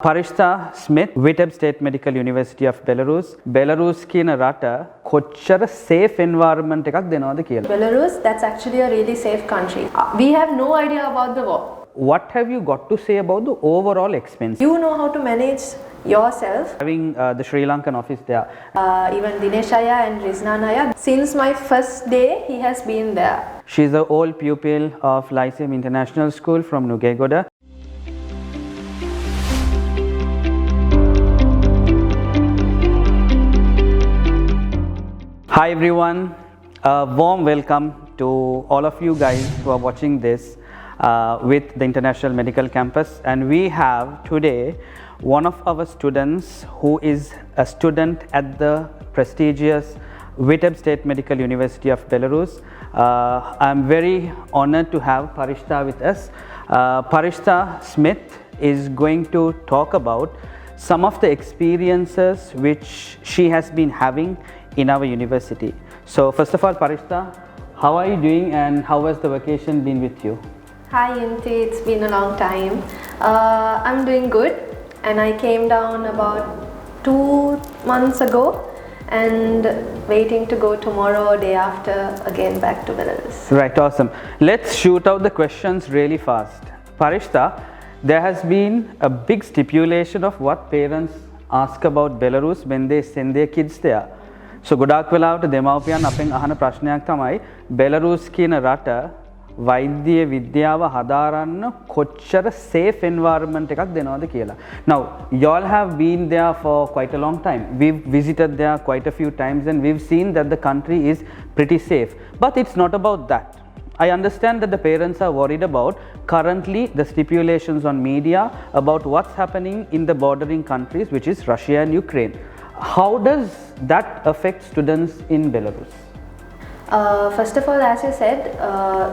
Parishta Smith, Vitebsk State Medical University of Belarus. Belarus කියන රට කොච්චර safe environment එකක් දෙනවද කියලා. Belarus, that's actually a really safe country. We have no idea about the war. What have you got to say about the overall expense? You know how to manage yourself. Having the Sri Lankan office there. Even Dinesh Aya and Riznan Aya, since my first day, he has been there. She's an old pupil of Lyceum International School from Nugegoda. Hi everyone, a warm welcome to all of you guys who are watching this with the International Medical Campus, and we have today one of our students who is a student at the prestigious Vitebsk State Medical University of Belarus. I'm very honored to have Parishta with us. Parishta Smith is going to talk about some of the experiences which she has been having in our university. So first of all, Parishta, how are you doing and how has the vacation been with you? Hi Inti, it's been a long time. I'm doing good, and I came down about 2 months ago and waiting to go tomorrow, day after, again back to Belarus. Right, awesome. Let's shoot out the questions really fast. Parishta, there has been a big stipulation of what parents ask about Belarus when they send their kids there. So ගොඩාක් වෙලාවට දෙමව්පියන් අපෙන් අහන ප්‍රශ්නයක් තමයි බෙලරුස් කියන රට වෛද්‍ය විද්‍යාව හදාරන්න කොච්චර safe environment එකක් දෙනවද කියලා. Now y'all have been there for quite a long time. We've visited there quite a few times and we've seen that the country is pretty safe. But it's not about that. I understand that the parents are worried about currently the stipulations on media about what's happening in the bordering countries, which is Russia and Ukraine. How does that affect students in Belarus? First of all, as you said,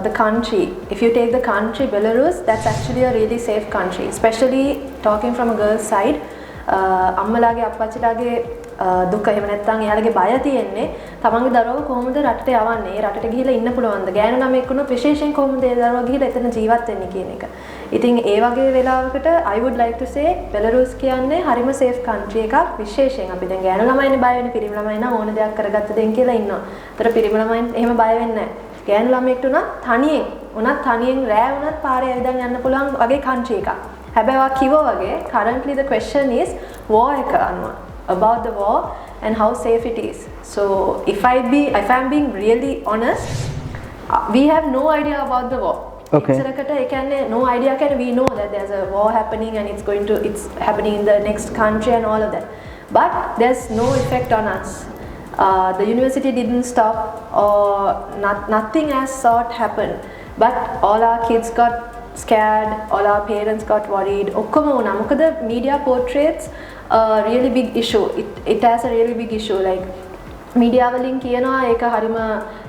the country, if you take the country Belarus, that's actually a really safe country, especially talking from a girl's side. අම්මලාගේ අප්පච්චිලාගේ දුක එහෙම නැත්නම් එයාලගේ බය තියෙන්නේ තමන්ගේ දරුවව කොහොමද රටට යවන්නේ, රටට ගිහිල්ලා ඉන්න පුළුවන්ද, ගෑනු ළමෙක් වුණොත් විශේෂයෙන් කොහොමද ඒ දරුවා ගිහිල්ලා එතන ජීවත් වෙන්නේ කියන එක. ඉතින් ඒ වගේ වෙලාවකට I would like to say Belarus කියන්නේ හරිම safe country එකක්. විශේෂයෙන් අපි දැන් ගෑනු ළමයිනේ බය වෙන්නේ, පිරිමි ළමයි නම් ඕන දෙයක් කරගත්ත දෙන් කියලා ඉන්නවා. ඒතර පිරිමි ළමයින් එහෙම බය වෙන්නේ නැහැ. ගෑනු ළමෙක්ට උනත් තනියෙන් රෑ උනත් පාරේ ඇවිදන් යන්න පුළුවන් වගේ country එකක්. හැබැයි ඔයා කිව්වා වගේ currently the question is war එක අනුව, about the war and how safe it is. So if I'm being really honest, we have no idea about the war. Okay. No idea. We know that there's a war happening and it's happening in the next country and all of that. But there's no effect on us. The university didn't stop or nothing as sort happened. But all our kids got scared, all our parents got worried. The media portrays a really big issue. It has a really big issue. Like media වලින් කියනවා ඒක හරිම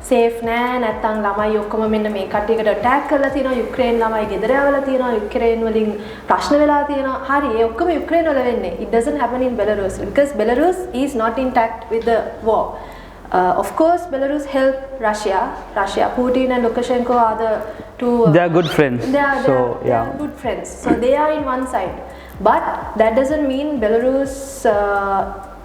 safe නෑ, නැත්තම් ළමයි ඔක්කොම මෙන්න මේ කට්ටියකට attack කරලා තියෙනවා, යුක්‍රේන් ළමයි ගෙදර යවලා තියෙනවා, යුක්‍රේන් වලින් ප්‍රශ්න වෙලා තියෙනවා. හරි, ඒ ඔක්කොම යුක්‍රේන් වල වෙන්නේ. It doesn't happen in Belarus because Belarus is not intact with the war. Of course, Belarus helped Russia. Putin and Lukashenko are the two. They are good friends. They are good friends. So they are in one side. But that doesn't mean Belarus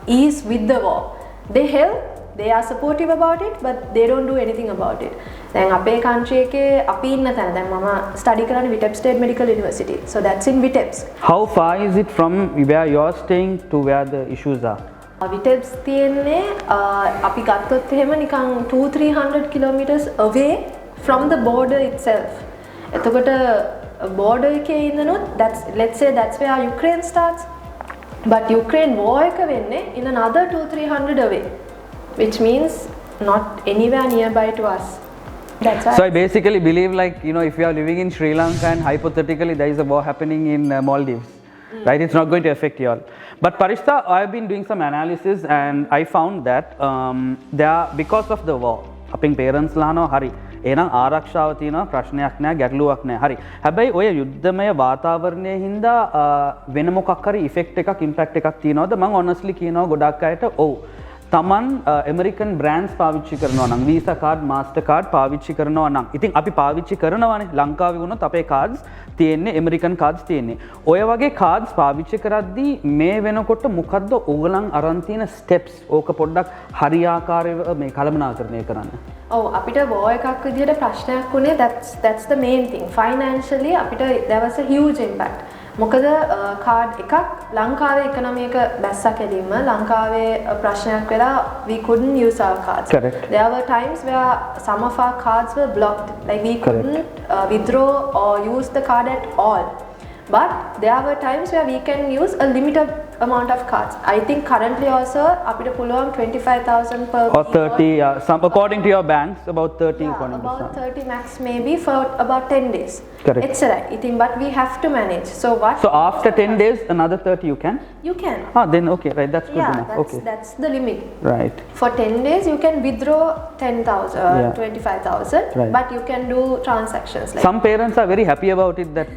is with the war. They help. They are supportive about it, but they don't do anything about it. දැන් අපේ country එකේ අපි ඉන්න තැන දැන් මම study කරන්නේ Vitebsk State Medical University. So that's in Vitebsk. How far is it from where you're staying to where the issues are? Vitebsk තියෙන්නේ අපි ගත්තොත් එහෙම නිකන් 200-300 kilometers away from the border itself. එතකොට border එකේ ඉන්නනොත් let's say that's where Ukraine starts. But Ukraine war එක වෙන්නේ in another 200-300 away, which means not anywhere nearby to us. That's why. So I basically believe, like, you know, if you are living in Sri Lanka and hypothetically there is a war happening in Maldives, right? It's not going to affect you all. But Parishta, I've been doing some analysis and I found that because of the war, අපින් parents ලානවා හරි. එහෙනම් ආරක්ෂාව තියෙනවා, ප්‍රශ්නයක් නැහැ, ගැටලුවක් නැහැ. හරි. හැබැයි ඔය යුද්ධමය වාතාවරණයේ හින්දා වෙන මොකක් හරි ඉෆෙක්ට් එකක්, ඉම්පැක්ට් එකක් තියෙනවද? මම honestly කියනවා ගොඩක් අයට ඔව්. තමන් ඇමරිකන් බ්‍රෑන්ඩ්ස් පාවිච්චි කරනවා නම් වීසා කාඩ් මාස්ටර් කාඩ් පාවිච්චි කරනවා නම් ඉතින් අපි පාවිච්චි කරනවානේ ලංකාවේ වුණොත් අපේ කාඩ්ස් තියෙන්නේ ඇමරිකන් කාඩ්ස් තියෙන්නේ. ඔය වගේ කාඩ්ස් පාවිච්චි කරද්දී මේ වෙනකොට මොකද්ද ඕගලන් අරන් තියෙන ස්ටෙප්ස්? ඕක පොඩ්ඩක් හරියාකාරව මේ කළමනාකරණය කරන්න. ඔව් අපිට වෝ එකක් විදියට ප්‍රශ්නයක් වුණේ that's the main thing. Financially අපිට there was a huge impact. මොකද කාඩ් එකක් ලංකාවේ ඉකොනොමි එක බැස්සා කෙලින්ම ලංකාවේ ප්‍රශ්නයක් වෙලා we couldn't use our cards. Correct. There were times where some of our cards were blocked. Like we couldn't withdraw or use the card at all. But there were times where we can use a limited amount of cards. I think currently also අපිට පුළුවන් 25,000 per or 30 some according to your banks about 30 yeah, about 30 max maybe for about 10 days. Correct. එච්චරයි. ඉතින් but we have to manage. So after 10 days another 30 you can? You can. Then okay, right, that's good enough. Okay. That's the limit. Right. For 10 days you can withdraw 10,000 Yeah. 25,000 Right. but you can do transactions like Some parents are very happy about it that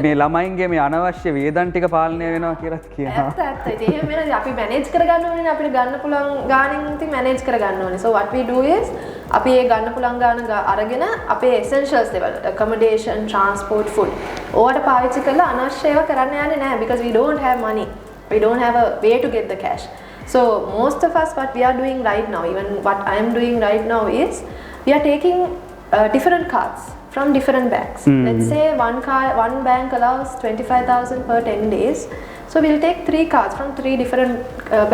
මේ ළමයින්ගේ මේ අනවශ්‍ය වේදන් ටික පාලනය වෙනවා කියලාත් කියනවා. ඇත්ත ඉතින් එහෙම වෙනද අපි මැනේජ් කරගන්න ඕනේ අපිට ගන්න පුළුවන් ගාණෙන් ඉතින් මැනේජ් කරගන්න ඕනේ. So what we do is අපි ඒ ගන්න පුළුවන් ගාණ අරගෙන අපේ essentials level accommodation transport food ඕවට පාවිච්චි කරලා අනවශ්‍ය ඒවා කරන්න යන්නේ නැහැ because we don't have money. We don't have a way to get the cash. So most of us what we are doing right now, even what I am doing right now is we are taking different cards from different banks. Let's say one bank allows 25,000 per 10 days. So we'll take 3 cards from 3 different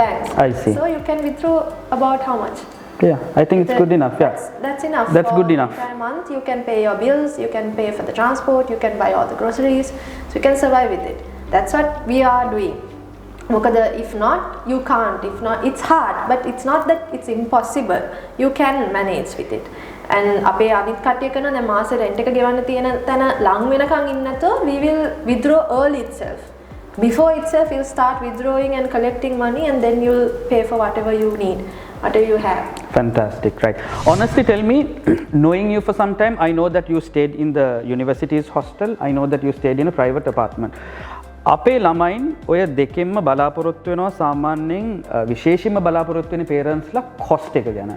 banks. I see. So you can withdraw about how much? Yeah, I think it's good enough. Yeah. That's enough. That's good enough. For a month you can pay your bills, you can pay for the transport, you can buy all the groceries. So you can survive with it. That's what we are doing. Mokada, if not, you can't. If not, it's hard, but it's not that it's impossible. You can manage with it. And අපේ අනිත් කට්ටිය කරන දැන් මාසේ rent එක ගෙවන්න තියෙන තැන ලං වෙනකන් ඉන්න නැතුව we will withdraw early itself. Before itself you'll start withdrawing and collecting money and then you'll pay for whatever you need, whatever you have. Fantastic, right. Honestly tell me, knowing you for some time, I know that you stayed in the university's hostel. I know that you stayed in a private apartment. අපේ ළමයින් ඔය දෙකෙන්ම බලාපොරොත්තු වෙනවා සාමාන්‍යයෙන් විශේෂයෙන්ම බලාපොරොත්තු වෙන පේරන්ට්ස්ලා cost එක ගැන.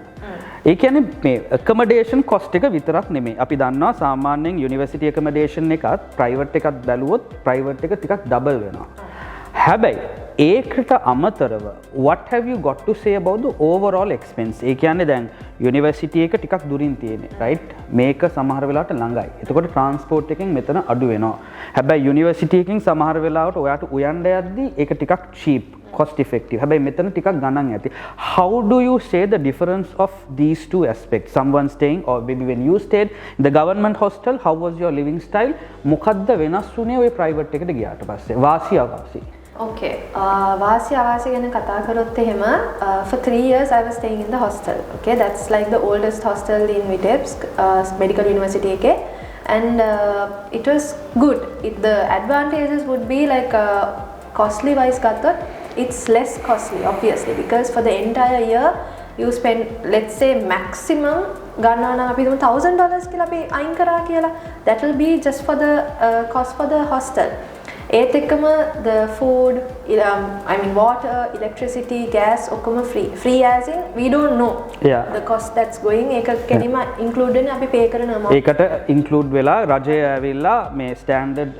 ඒ කියන්නේ මේ accommodation cost එක විතරක් නෙමෙයි. අපි දන්නවා සාමාන්‍යයෙන් යුනිවර්සිටි accommodation එකත් private එකත් බැලුවොත් private එක ටිකක් double වෙනවා. හැබැයි ඒකට අමතරව what have you got to say about the overall expense? ඒ කියන්නේ දැන් යුනිවර්සිටි එක ටිකක් දුරින් තියෙන්නේ right? මේක සමහර වෙලාවට ළඟයි. එතකොට transport එකෙන් මෙතන අඩු වෙනවා. හැබැයි යුනිවර්සිටි එකකින් සමහර වෙලාවට ඔයාට උයන්ඩ යද්දී ඒක ටිකක් cheap, cost effective. හැබැයි මෙතන ටිකක් ගණන් ඇති. How do you say the difference of these two aspects? Someone staying or maybe when you stayed in the government hostel, how was your living style? මොකද්ද වෙනස් වුණේ ඔය private එකට ගියාට පස්සේ? වාසි අවාසි. Okay, වාසි අවාසි ගැන කතා කරොත් එහෙම for 3 years I was staying in the hostel. Okay, that's like the oldest hostel in Vitebsk medical university එකේ. And it was good. The advantages would be like costly wise ගත්තොත් it's less costly obviously because for the entire year you spend let's say maximum ගන්නවා නම් අපි හිතමු $1,000 කියලා අපි අයින් කරා කියලා. That will be just for the cost for the hostel. ඒත් එක්කම the food, I mean water, electricity, gas ඔක්කොම free as in we don't know the cost that's going. ඒක කෙලිම include වෙන අපි pay කරන amount. ඒකට include වෙලා රජය ඇවිල්ලා මේ standard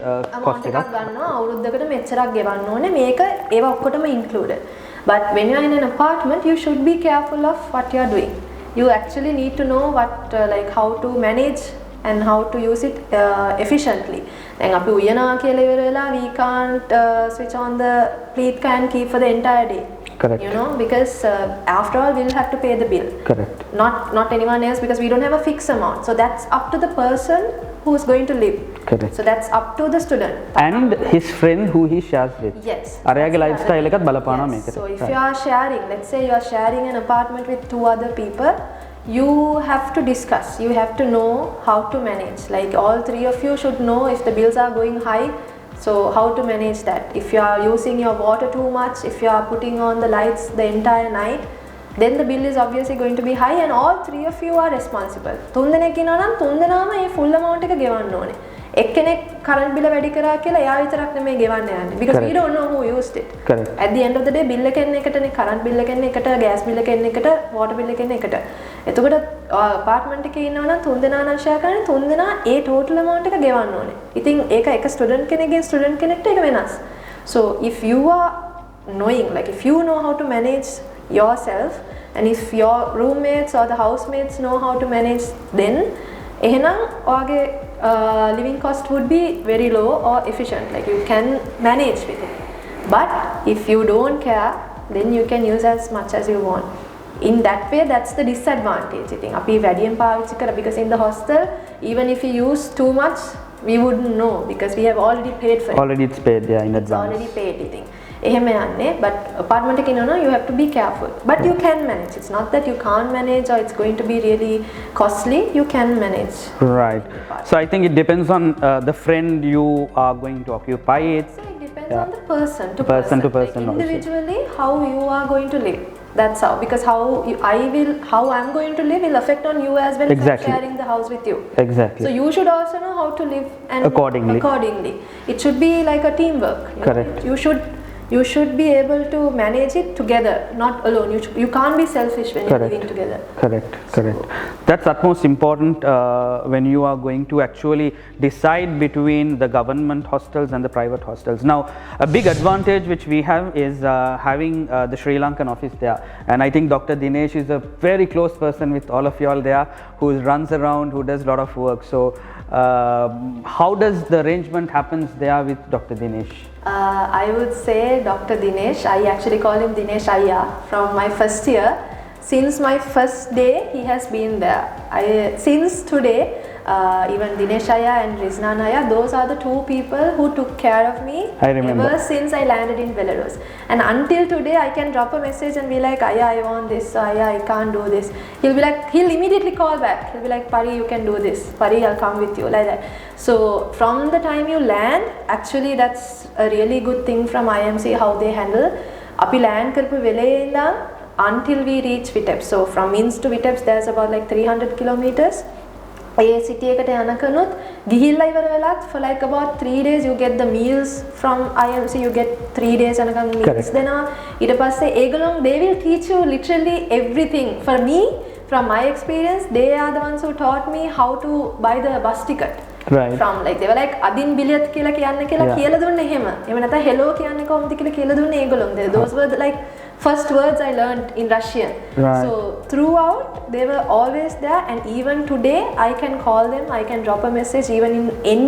cost එකක් ගන්නවා අවුරුද්දකට මෙච්චරක් ගෙවන්න ඕනේ. මේක ඒවා ඔක්කොටම included. But when you are in an apartment you should be careful of what you are doing. You actually need to know what like how to manage and how to use it efficiently. දැන් අපි උයනවා කියලා ඉවර වෙලා we can't switch on the pleat can keep for the entire day. Correct. You know, because after all we'll have to pay the bill. Correct. Not anyone else because we don't have a fixed amount. So that's up to the person who is going to live. Correct. So that's up to the student. And his friend who he shares with. Yes. අරයාගේ lifestyle එකත් බලපානවා මේකට. So if you are sharing, let's say you are sharing an apartment with 2 other people, you have to discuss, you have to know how to manage. Like all 3 of you should know if the bills are going high, so how to manage that. If you are using your water too much, if you are putting on the lights the entire night, then the bill is obviously going to be high and all 3 of you are responsible. 3 දෙනෙක් ඉන්නවා නම් 3 දෙනාම මේ full amount එක ගෙවන්න ඕනේ. එක්කෙනෙක් current බිල වැඩි කරා කියලා එයා විතරක් නෙමෙයි ගෙවන්න යන්නේ because we don't know who used it. Correct. At the end of the day bill එක එන්නේ එකටනේ කරන්ට් බිල් එක එන්නේ එකට gas bill එක එන්නේ එකට water bill එක එන්නේ එකට. එතකොට apartment එකේ ඉන්නවා නම් තුන් දෙනා නම් share කරන්නේ තුන් දෙනා ඒ total amount එක ගෙවන්න ඕනේ. ඉතින් ඒක එක student කෙනෙක්ගෙන් student කෙනෙක්ට ඒක වෙනස්. So if you are knowing, like if you know how to manage yourself and if your roommates or the housemates know how to manage, then එහෙනම් ඔයාගේ living cost would be very low or efficient, like you can manage with it. But if you don't care, then you can use as much as you want. In that way, that's the disadvantage. I think අපි වැඩියෙන් පාවිච්චි කරා because in the hostel, even if you use too much, we wouldn't know because we have already paid for it. Already it's paid, yeah, in It's advance. already paid, I think. එහෙම යන්නේ, but apartment එකේ ඉන්නවනම් you have to be careful. But you can manage. It's not that you can't manage or it's going to be really costly. You can manage. Right. So I think it depends on the friend you are going to occupy it. So it depends Yeah. on the person to Person to Like person also. individually, how you are going to live. That's how. Because how I'm going to live will affect on you as well. If Exactly. I'm sharing the house with you. Exactly. So you should also know how to live and Accordingly. It should be like a teamwork. Correct. You should be able to manage it together, not alone. You can't be selfish when you're living together. Correct. That's utmost important when you are going to actually decide between the government hostels and the private hostels. Now, a big advantage which we have is having the Sri Lankan office there, and I think Dr. Dinesh is a very close person with all of you all there, who runs around, who does a lot of work. So, how does the arrangement happens there with Dr. Dinesh? I would say Dr. Dinesh. I actually call him Dinesh Ayya from my first year. Since my first day, he has been there. Since today, even Dinesh Ayya and Riznan Ayya, those are the two people who took care of me I remember. ever since I landed in Belarus. And until today, I can drop a message and be like, Ayya, I want this, Ayya, I can't do this. He'll immediately call back. He'll be like, Pari, you can do this. Pari, I'll come with you, like that. So from the time you land, actually that's a really good thing from IMC, how they handle. Api land karpu vele indam until we reach Vitebsk. So from Minsk to Vitebsk, there's about like 300 kilometers. ඒ සිටි එකට යනකනුත් ගිහිල්ලා ඉවර වෙලත් for like about 3 days you get the meals from IMC, you get 3 days යනකම් meals දෙනවා. ඊට පස්සේ ඒගොල්ලෝ they will teach you literally everything. For me, from my experience, they are the ones who taught me how to buy the bus ticket. Right. From like they were like adin biliyat කියලා කියන්න කියලා කියලා දුන්නේ එහෙම. එහෙම නැත්නම් hello කියන්නේ කොහොමද කියලා කියලා දුන්නේ ඒගොල්ලෝ. Those were the, like first words I learned in Russian. Right. So throughout they were always there, and even today I can call them, I can drop a message even in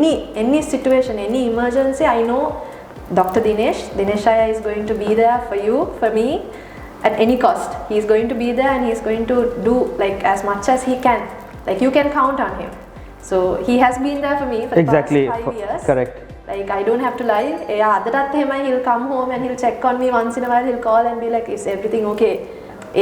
any situation, any emergency. I know Dr. Dinesh Ayya is going to be there for you, for me, at any cost. He is going to be there and he is going to do like as much as he can. Like you can count on him. So he has been there for me for the past 5 years. Correct. Like I don't have to lie. අදටත් එහෙමයි, he'll come home and he'll check on me once in a while. He'll call and be like, is everything okay?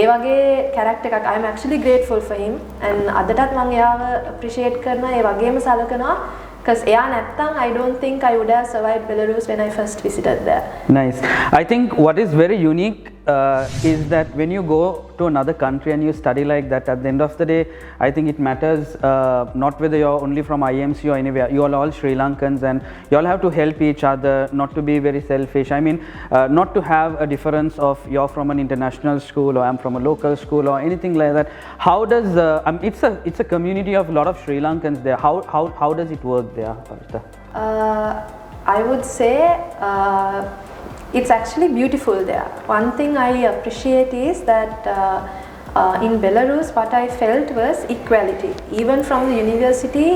ඒ වගේ character එකක්. I'm actually grateful for him, and අදටත් මම එයාව appreciate කරනවා, ඒ වගේම සලකනවා. Because එයා නැත්තම් I don't think I would have survived Belarus when I first visited there. Nice. I think what is very unique is that when you go to another country and you study like that, at the end of the day, I think it matters not whether you're only from IMC or anywhere. You are all Sri Lankans and you all have to help each other, not to be very selfish. I mean, not to have a difference of you're from an international school or I'm from a local school or anything like that. How does it's a community of a lot of Sri Lankans there. How does it work there, Parishta? I would say it's actually beautiful there. One thing I appreciate is that in Belarus what I felt was equality. Even from the university,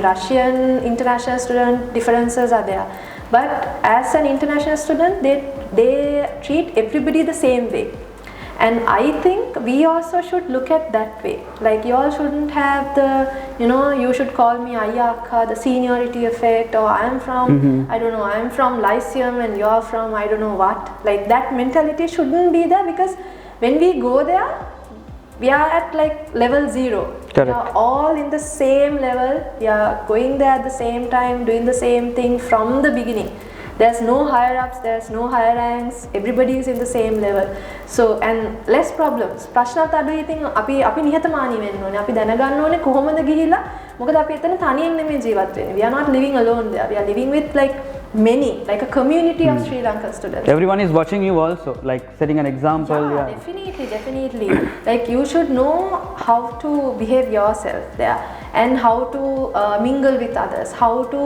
Russian international student differences are there. But as an international student, they treat everybody the same way. And I think we also should look at that way. Like you all shouldn't have the, you should call me Ayya Akka, the seniority effect, or I'm from, I don't know, I'm from Lyceum and you're from I don't know what. Like that mentality shouldn't be there, because when we go there, we are at like level 0. Correct. We are all in the same level. We are going there at the same time, doing the same thing from the beginning. There's no higher ups, there's no higher ranks, everybody is in the same level. So, and less problems. ප්‍රශ්නත් අඩුයි. ඉතින් අපි නිහතමානී වෙන්න ඕනේ. අපි දැනගන්න ඕනේ කොහොමද ගිහිලා මොකද අපි එතන තනියෙන් නෙමෙයි ජීවත් වෙන්නේ. We are not living alone there. We are living with like many, like a community of Sri Lankan students. Everyone is watching you also, like setting an example. Yeah, definitely. Like you should know how to behave yourself there and how to mingle with others, how to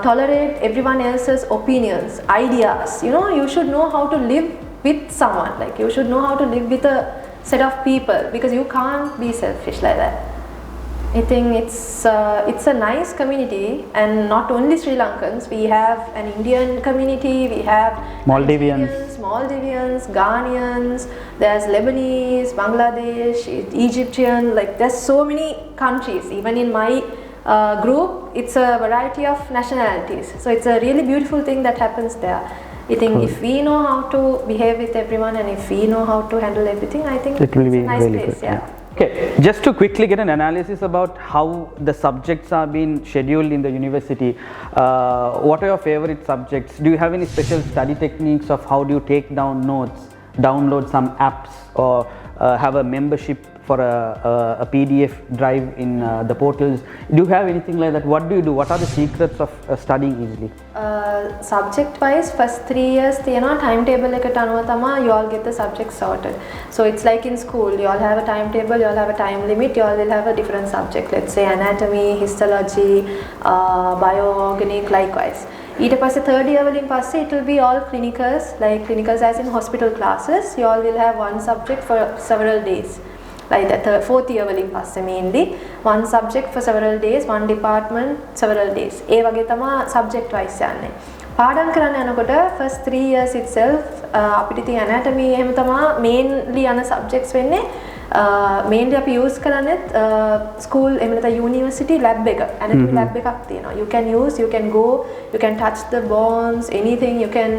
tolerate everyone else's opinions, ideas. You know, you should know how to live with someone. Like you should know how to live with a set of people, because you can't be selfish like that. I think it's a nice community, and not only Sri Lankans. We have an Indian community, we have Maldivians, Ghanaians, there's Lebanese, Bangladesh, Egyptian, like there's so many countries. Even in my group, it's a variety of nationalities. So it's a really beautiful thing that happens there. I think if we know how to behave with everyone and if we know how to handle everything, I think it will be a nice really place. good. Yeah. Okay, just to quickly get an analysis about how the subjects are being scheduled in the university. What are your favorite subjects? Do you have any special study techniques of how do you take down notes, download some apps, or have a membership for a PDF drive in the portals? Do you have anything like that? What do you do? What are the secrets of studying easily? Subject wise, first 3 years තියෙනවා timetable එකට අනුව තමයි you all get the subjects sorted. So it's like in school, you all have a timetable, you all have a time limit, you all will have a different subject. Let's say anatomy, histology, bioorganic, likewise. ඊට පස්සේ third year වලින් පස්සේ it will be all clinicals, like clinicals as in hospital classes. You all will have one subject for several days. Like that, fourth year වලින් පස්සේ mainly one subject for several days, one department several days. ඒ වගේ තමයි subject wise යන්නේ. පාඩම් කරන්න යනකොට first 3 years itself අපිට තියෙන anatomy එහෙම තමයි mainly යන subjects වෙන්නේ. Mainly අපි use කරන්නේ school එහෙම නැත්නම් university lab එක. Anatomy lab එකක් තියෙනවා. You can use, you can go, you can touch the bones, anything you can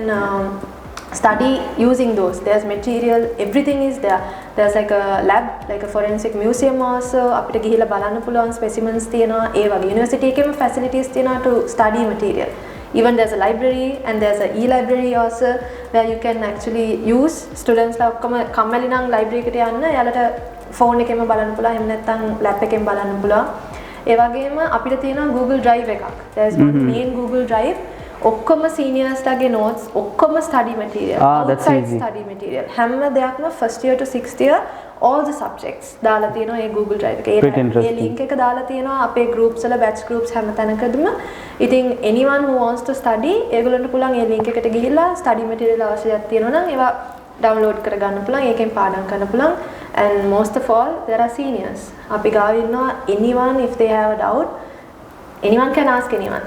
study using those. There's material, everything is there. There's like a lab, like a forensic museum also. අපිට ගිහිල්ලා බලන්න පුළුවන් specimens තියෙනවා. ඒ වගේ university එකේම facilities තියෙනවා to study material. Even there's a library and there's a e-library also where you can actually use students ලා ඔක්කොම කම්මැලි නම් library එකට යන්න එයාලට phone එකෙන්ම බලන්න පුළුවන්. එහෙම නැත්නම් lab එකෙන් බලන්න පුළුවන්. ඒ වගේම අපිට තියෙනවා Google Drive එකක්. There's one main Google Drive. ඔක්කොම seniors ලාගේ notes, ඔක්කොම study material, outside study material. හැම දෙයක්ම first year to 6th year all the subjects දාලා තියෙනවා ඒ Google Drive එකේ. ඒ link එක දාලා තියෙනවා අපේ groups වල batch groups හැම තැනකදම. ඉතින් anyone who wants to study ඒගොල්ලන්ට පුළුවන් ඒ link එකට ගිහිල්ලා study material අවශ්‍යයක් තියෙනවා නම් ඒවා download කරගන්න පුළුවන්. ඒකෙන් පාඩම් කරන්න පුළුවන්. And most of all there are seniors. අපි ගාව ඉන්නවා anyone if they have a doubt. Anyone can ask anyone.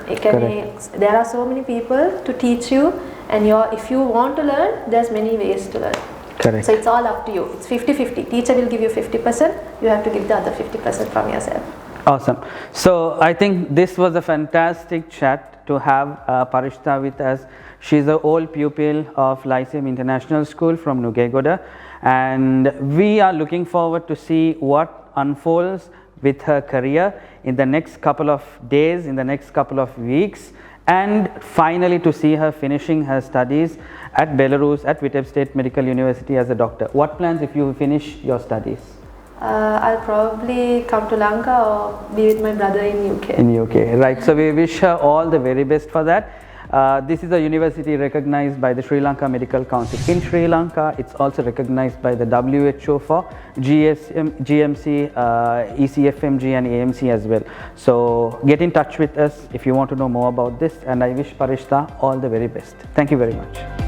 There are so many people to teach you, and if you want to learn, there's many ways to learn. Correct. So it's all up to you. It's 50-50. Teacher will give you 50%. You have to give the other 50% from yourself. Awesome. So I think this was a fantastic chat to have Parishta with us. She's an old pupil of Lyceum International School from Nugegoda, and we are looking forward to see what unfolds with her career in the next couple of days, in the next couple of weeks, and finally to see her finishing her studies at Belarus at Vitebsk State Medical University as a doctor. What plans if you finish your studies? I'll probably come to Lanka or be with my brother in UK. In UK, right. So we wish her all the very best for that. This is a university recognized by the Sri Lanka Medical Council in Sri Lanka. It's also recognized by the WHO for GMC, ECFMG and AMC as well. So get in touch with us if you want to know more about this, and I wish Parishta all the very best. Thank you very much.